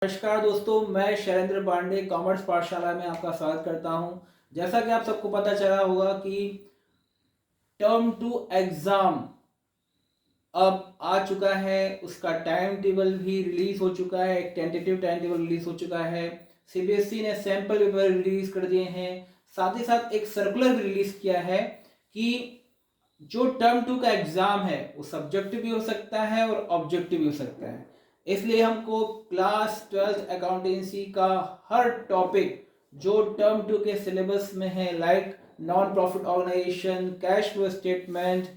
नमस्कार दोस्तों, मैं शैलेंद्र पांडे कॉमर्स पाठशाला में आपका स्वागत करता हूं। जैसा कि आप सबको पता चला होगा कि टर्म टू एग्जाम अब आ चुका है, उसका टाइम टेबल भी रिलीज हो चुका है, एक टेंटेटिव टाइम टेबल रिलीज हो चुका है। सीबीएसई ने सैंपल पेपर रिलीज कर दिए हैं, साथ ही साथ एक सर्कुलर भी रिलीज किया है कि जो टर्म टू का एग्जाम है वो सब्जेक्टिव भी हो सकता है और ऑब्जेक्टिव भी हो सकता है। इसलिए हमको क्लास 12th अकाउंटेंसी का हर टॉपिक जो टर्म टू के सिलेबस में है, like non profit organisation, cash flow statement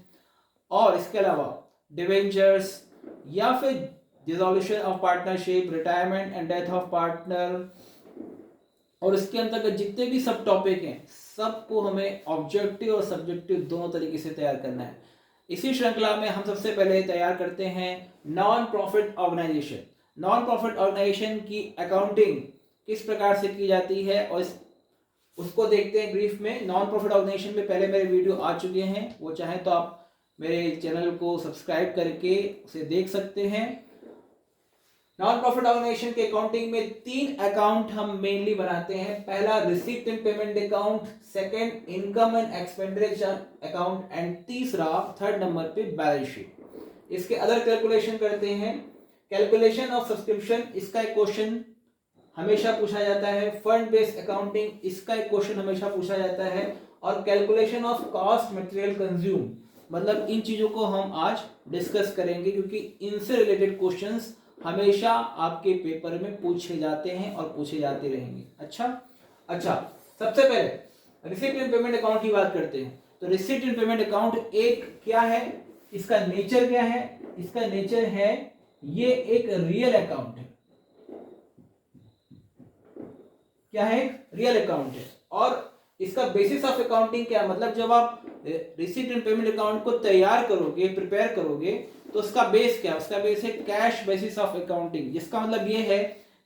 और इसके अलावा डिवेंचर्स या फिर dissolution of partnership, retirement and death of partner और इसके अंतर्गत जितने भी सब टॉपिक हैं सबको हमें ऑब्जेक्टिव और सब्जेक्टिव दोनों तरीके से तैयार करना है। इसी श्रृंखला में हम सबसे पहले तैयार करते हैं non profit organisation. Non profit organisation की अकाउंटिंग किस प्रकार से की जाती है और उसको देखते हैं ब्रीफ में। नॉन प्रॉफिट ऑर्गेनाइजेशन में पहले मेरे वीडियो आ चुके हैं, वो चाहें तो आप मेरे चैनल को सब्सक्राइब करके उसे देख सकते हैं। नॉन प्रॉफिट ऑर्गेनाइजेशन के अकाउंटिंग में 3 अकाउंट हम मेनली बनाते हैं। पहला receipt and payment account, second income and expenditure account and तीसरा थर्ड नंबर पे बैलेंस शीट। इसके अदर कैलकुलेशन करते हैं। कैलकुलेशन ऑफ सब्सक्रिप्शन, इसका एक क्वेश्चन हमेशा पूछा जाता है। फंड बेस्ड अकाउंटिंग, इसका एक क्वेश्चन हमेशा पूछा जाता है। और calculation of cost material consume, मतलब इन चीजों को हम आज डिस्कस करेंगे क्योंकि इनसे रिलेटेड क्वेश्चंस हमेशा आपके पेपर में पूछे जाते हैं और पूछे जाते रहेंगे। अच्छा, सबसे पहले रिसीप्ट एंड पेमेंट अकाउंट की बात करते हैं। तो रिसीप्ट एंड पेमेंट अकाउंट एक क्या है, इसका नेचर क्या है? इसका नेचर है ये एक रियल अकाउंट है। क्या है? रियल अकाउंट है। और इसका बेसिस ऑफ अकाउंटिंग क्या है? मतलब जब आप रिसीप्ट एंड पेमेंट अकाउंट को तैयार करोगे, प्रिपेयर करोगे, तो उसका बेस क्या है? उसका बेस है कैश बेसिस ऑफ अकाउंटिंग, जिसका मतलब ये है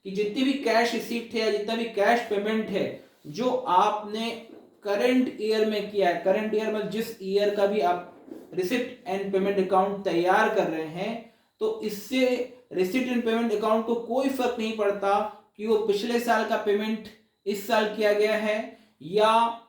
कि जितनी भी कैश रिसीप्ट है या जितना भी कैश पेमेंट है जो आपने करंट ईयर में किया है, करंट ईयर में जिस ईयर का भी आप रिसीप्ट एंड पेमेंट अकाउंट तैयार कर रहे हैं, तो इससे रिसीप्ट एंड पेमेंट अकाउंट को कोई फर्क नहीं पड़ता कि वो पिछले साल का पेमेंट इस साल किया गया है या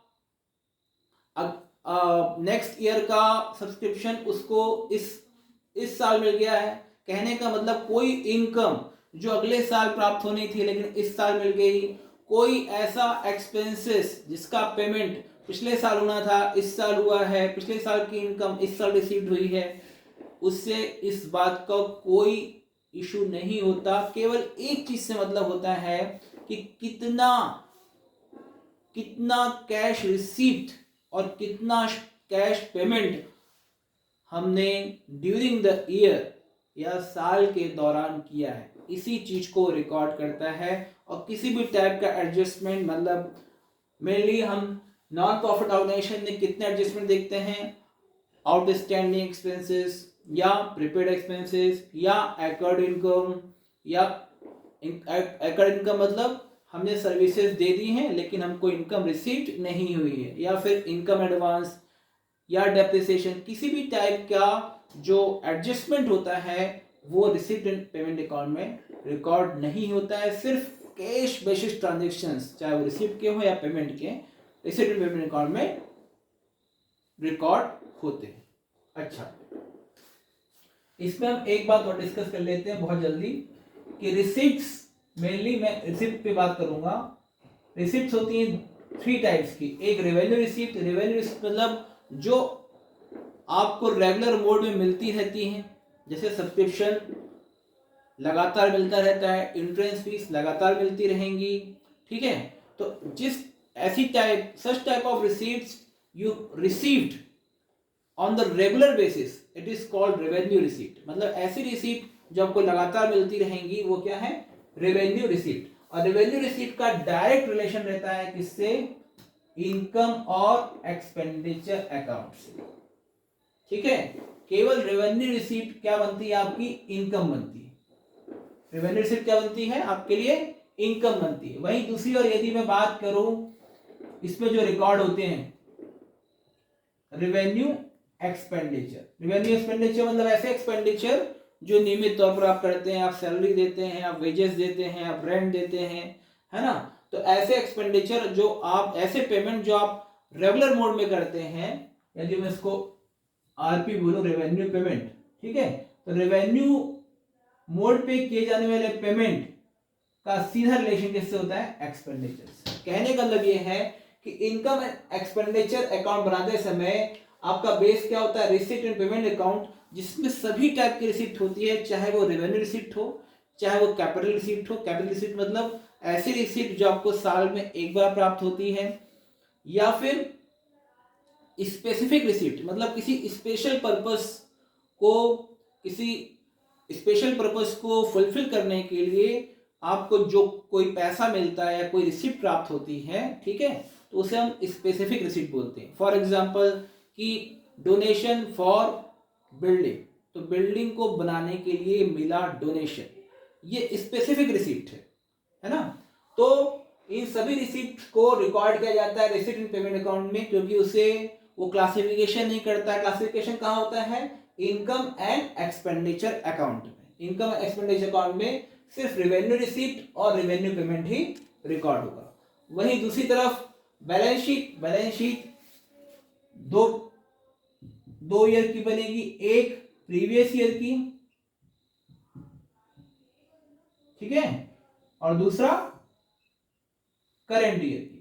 नेक्स्ट ईयर का सब्सक्रिप्शन उसको इस साल मिल गया है। कहने का मतलब कोई इनकम जो अगले साल प्राप्त होनी थी लेकिन इस साल मिल गई, कोई ऐसा एक्सपेंसेस जिसका पेमेंट पिछले साल होना था इस साल हुआ है, पिछले साल की इनकम इस साल रिसीव्ड हुई है, उससे इस बात का कोई इशू नहीं होता। केवल एक चीज से मतलब होता है कि कितना कैश रिसीप्ट और कितना कैश पेमेंट हमने ड्यूरिंग द ईयर या साल के दौरान किया है, इसी चीज को रिकॉर्ड करता है। और किसी भी टाइप का एडजस्टमेंट, मतलब मेनली हम नॉन प्रॉफिट ऑर्गेनाइजेशन में कितने एडजस्टमेंट देखते हैं, आउटस्टैंडिंग एक्सपेंसेस या प्रीपेड एक्सपेंसेस या एक्वर्ड इनकम, या एक्वर्ड इनकम मतलब हमने सर्विसेज दे दी हैं लेकिन हमको इनकम रिसीव्ड नहीं हुई है, या फिर इनकम एडवांस या डेप्रिसिएशन। किसी भी टाइप का जो एडजस्टमेंट होता है वो रिसीप्ट एंड पेमेंट अकाउंट में रिकॉर्ड नहीं होता है। सिर्फ कैश बेसिस ट्रांजैक्शंस, चाहे वो रिसीप्ट के हो या पेमेंट के, रिसीप्ट एंड पेमेंट अकाउंट में रिकॉर्ड होते हैं। अच्छा, इसमें हम एक बात और डिस्कस कर लेते हैं बहुत जल्दी कि रिसीप्ट्स, मेनली मैं रिसिप्ट पे बात करूंगा। रिसिप्ट्स होती हैं 3 टाइप्स की। एक रेवेन्यू रिसिप्ट, रेवेन्यू रिसिप्ट मतलब जो आपको रेगुलर मोड में मिलती रहती हैं, जैसे सब्सक्रिप्शन लगातार मिलता रहता है, एंट्रेंस फीस लगातार मिलती रहेंगी, ठीक है। तो जिस ऐसी type, such type of receipts you received on the regular basis, it is called revenue receipt. मतलब ऐसी रिसीप्ट जो आपको लगातार मिलती रहेंगी वो क्या है? Revenue receipt. और रेवेन्यू रिसीप्ट का डायरेक्ट रिलेशन रहता है किससे? इनकम और एक्सपेंडिचर अकाउंट से, ठीक है। केवल रेवेन्यू रिसीप्ट क्या बनती है? आपकी इनकम बनती है। रेवेन्यू रिसीप्ट क्या बनती है? आपके लिए इनकम बनती है। वहीं दूसरी ओर यदि मैं बात करूं, इसमें जो रिकॉर्ड होते हैं रेवेन्यू एक्सपेंडिचर। रेवेन्यू एक्सपेंडिचर मतलब ऐसे एक्सपेंडिचर जो नियमित तौर पर आप करते हैं, आप सैलरी देते हैं, आप वेजेस देते हैं, आप रेंट देते हैं, है ना। तो ऐसे एक्सपेंडिचर जो आप, ऐसे पेमेंट जो आप रेगुलर मोड में करते हैं, यदि मैं इसको आरपी बोलूं, रेवेन्यू पेमेंट, ठीक है, तो रेवेन्यू मोड पे किए जाने वाले पेमेंट का सीधा रिलेशन किससे होता है? एक्सपेंडिचर से। कहने का मतलब ये है कि इनकम एंड एक्सपेंडिचर अकाउंट बनाते समय आपका बेस क्या होता है? रिसिप्ट एंड पेमेंट अकाउंट, जिसमें सभी टाइप की रिसिप्ट होती है, चाहे वो रेवेन्यू रिसिप्ट हो, चाहे वो कैपिटल रिसिप्ट हो। कैपिटल रिसिप्ट मतलब ऐसी रिसिप्ट जो आपको साल में एक बार प्राप्त होती है, या फिर स्पेसिफिक रिसिप्ट मतलब किसी स्पेशल पर्पस को, किसी स्पेशल पर्पस को फुलफिल करने के लिए आपको जो कोई पैसा मिलता है या कोई रिसिप्ट प्राप्त होती है, ठीक है, तो उसे हम स्पेसिफिक रिसिप्ट बोलते हैं। फॉर एग्जांपल कि डोनेशन फॉर बिल्डिंग, तो बिल्डिंग को बनाने के लिए मिला डोनेशन, ये स्पेसिफिक रिसिप्ट है ना। तो इन सभी रिसिप्ट को रिकॉर्ड किया जाता है रिसिप्ट एंड पेमेंट अकाउंट में, क्योंकि उसे वो क्लासिफिकेशन नहीं करता है। क्लासिफिकेशन कहाँ होता है? इनकम एंड एक्सपेंडिचर अकाउंट में। इनकम एंड एक्सपेंडिचर अकाउंट में सिर्फ रेवेन्यू रिसिप्ट और रेवेन्यू पेमेंट ही रिकॉर्ड होगा। वहीं दूसरी तरफ बैलेंस शीट, बैलेंस शीट दो ईयर की बनेगी, एक प्रीवियस ईयर की, ठीक है, और दूसरा करेंट ईयर की।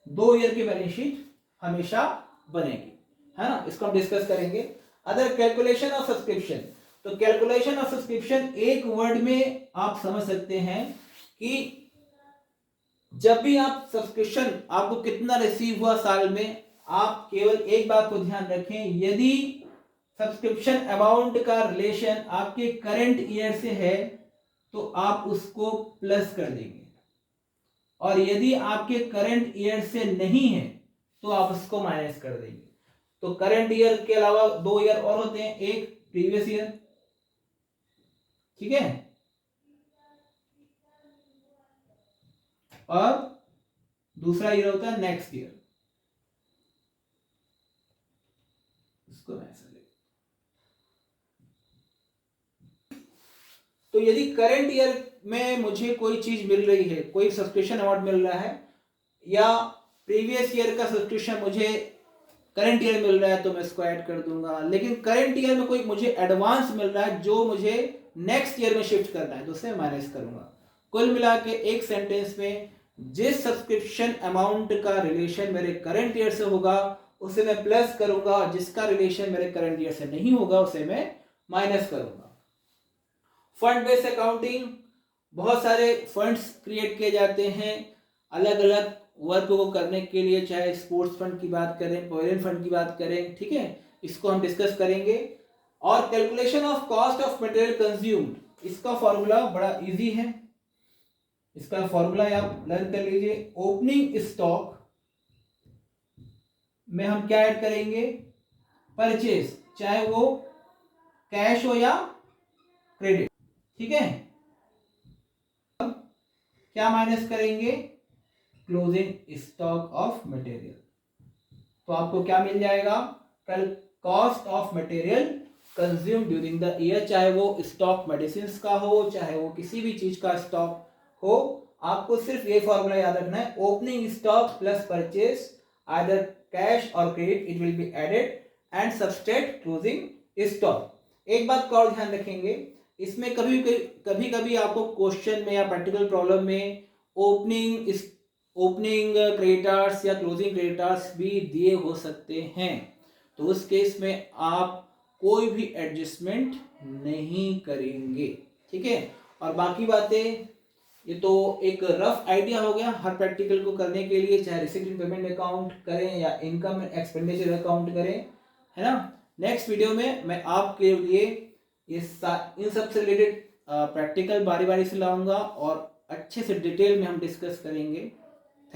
दो ईयर की बैलेंस शीट हमेशा बनेगी, है ना। इसको हम डिस्कस करेंगे। अदर कैलकुलेशन ऑफ सब्सक्रिप्शन, तो कैलकुलेशन ऑफ सब्सक्रिप्शन एक वर्ड में आप समझ सकते हैं कि जब भी आप सब्सक्रिप्शन, आपको कितना रिसीव हुआ साल में, आप केवल एक बात को ध्यान रखें, यदि सब्सक्रिप्शन अमाउंट का रिलेशन आपके करंट ईयर से है तो आप उसको प्लस कर देंगे, और यदि आपके करंट ईयर से नहीं है तो आप उसको माइनस कर देंगे। तो करंट ईयर के अलावा दो ईयर और होते हैं, एक प्रीवियस ईयर, ठीक है, और दूसरा ईयर होता है नेक्स्ट ईयर। इसको मैं ऐसा ले, तो यदि करंट ईयर में मुझे कोई चीज मिल रही है, कोई सब्सक्रिप्शन अमाउंट मिल रहा है, या प्रीवियस ईयर का सब्सक्रिप्शन मुझे करंट ईयर मिल रहा है, तो मैं इसको ऐड कर दूंगा। लेकिन करंट ईयर में कोई मुझे एडवांस मिल रहा है जो मुझे नेक्स्ट ईयर में शिफ्ट करना है, तो उसे माइनस करूंगा। कुल मिला के एक सेंटेंस में, जिस सब्सक्रिप्शन अमाउंट का रिलेशन मेरे करंट ईयर से होगा उसे मैं प्लस करूंगा, जिसका रिलेशन मेरे करंट ईयर से नहीं होगा उसे मैं माइनस करूंगा। फंड बेस्ड अकाउंटिंग, बहुत सारे फंड्स क्रिएट किए जाते हैं अलग अलग वर्क को करने के लिए, चाहे स्पोर्ट्स फंड की बात करें, प्रोविडेंट फंड की बात करें, ठीक है, इसको हम डिस्कस करेंगे। और calculation of cost of material consumed, इसका फॉर्मूला बड़ा इजी है, इसका फॉर्मूला आप लर्न कर लीजिए। ओपनिंग स्टॉक में हम क्या ऐड करेंगे? परचेज, चाहे वो कैश हो या क्रेडिट, ठीक है। अब क्या माइनस करेंगे? Closing stock of material. तो आपको क्या मिल जाएगा? कल cost of material consume during the year, चाहे वो स्टॉक मेडिसिन का हो, चाहे वो किसी भी चीज का स्टॉक हो, आपको सिर्फ ये फॉर्मूला याद रखना है, opening stock plus purchase either cash और credit, it will be added and subtract closing stock. एक बात का और ध्यान रखेंगे, इसमें कभी कभी आपको क्वेश्चन में या प्रैक्टिकल प्रॉब्लम में ओपनिंग क्रेडिटर्स या क्लोजिंग क्रेडिटर्स भी दिए हो सकते हैं, तो उस केस में आप कोई भी एडजस्टमेंट नहीं करेंगे, ठीक है। और बाकी बातें, ये तो एक रफ आइडिया हो गया हर प्रैक्टिकल को करने के लिए, चाहे रिसीप्ट एंड पेमेंट अकाउंट करें या इनकम एक्सपेंडिचर अकाउंट करें, है ना। नेक्स्ट वीडियो में मैं आपके लिए इन सब से रिलेटेड प्रैक्टिकल बारी बारी से लाऊंगा और अच्छे से डिटेल में हम डिस्कस करेंगे।